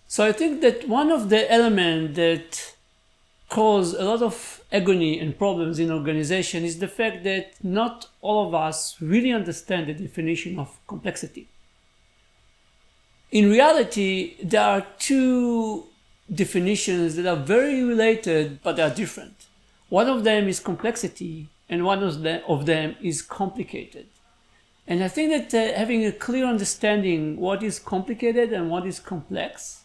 So I think that one of the elements that cause a lot of agony and problems in organization is the fact that not all of us really understand the definition of complexity. In reality, there are two definitions that are very related, but they are different. One of them is complexity, and one of them is complicated. And I think that having a clear understanding what is complicated and what is complex,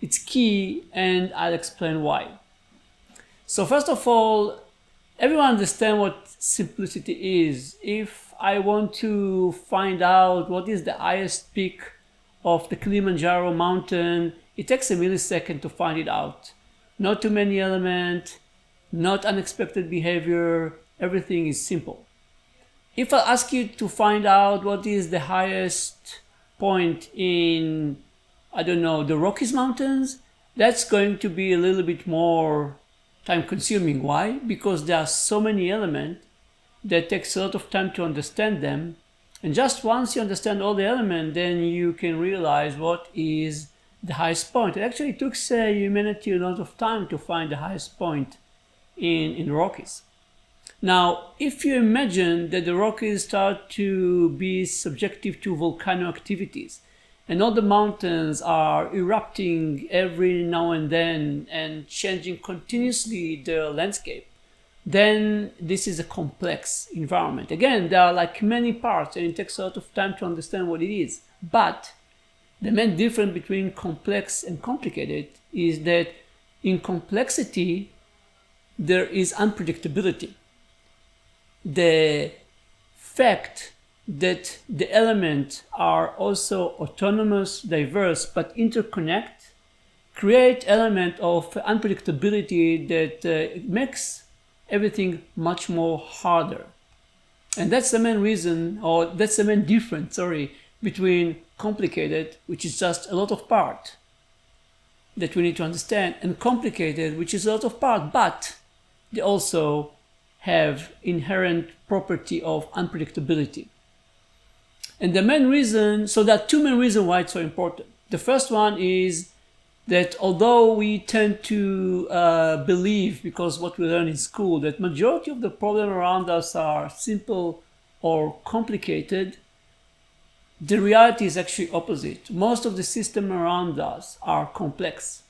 it's key, and I'll explain why. So first of all, everyone understands what simplicity is. If I want to find out what is the highest peak of the Kilimanjaro mountain, it takes a millisecond to find it out. Not too many elements, not unexpected behavior, everything is simple. If I ask you to find out what is the highest point in, I don't know, the Rockies Mountains, that's going to be a little bit more time consuming. Why? Because there are so many elements that takes a lot of time to understand them. And just once you understand all the elements, then you can realize what is the highest point. It actually took humanity a lot of time to find the highest point in the Rockies. Now, if you imagine that the Rockies start to be subjective to volcano activities, and all the mountains are erupting every now and then and changing continuously their landscape, then this is a complex environment. Again, there are like many parts and it takes a lot of time to understand what it is. But the main difference between complex and complicated is that in complexity, there is unpredictability. The fact that the elements are also autonomous, diverse, but interconnect, create element of unpredictability that makes everything much more harder. And that's the main reason, or that's the main difference, between complicated, which is just a lot of part that we need to understand, and complicated, which is a lot of part, but they also have inherent property of unpredictability. And the main reason, so there are two main reasons why it's so important. The first one is that although we tend to believe, because what we learn in school, that majority of the problems around us are simple or complicated, the reality is actually opposite. Most of the systems around us are complex.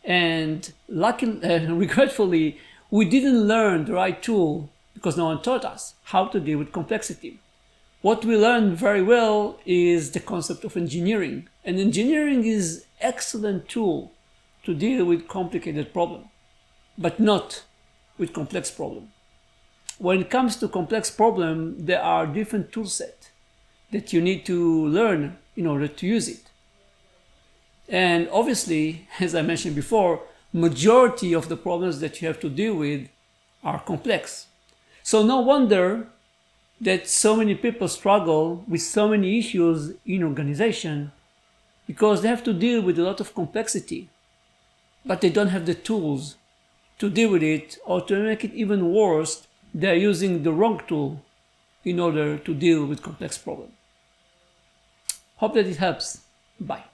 And regretfully, we didn't learn the right tool because no one taught us how to deal with complexity. What we learn very well is the concept of engineering. And engineering is an excellent tool to deal with complicated problems, but not with complex problems. When it comes to complex problems, there are different tool sets that you need to learn in order to use it. And obviously, as I mentioned before, majority of the problems that you have to deal with are complex. So no wonder that so many people struggle with so many issues in organization because they have to deal with a lot of complexity, but they don't have the tools to deal with it, or to make it even worse, they're using the wrong tool in order to deal with complex problems. Hope that it helps. Bye.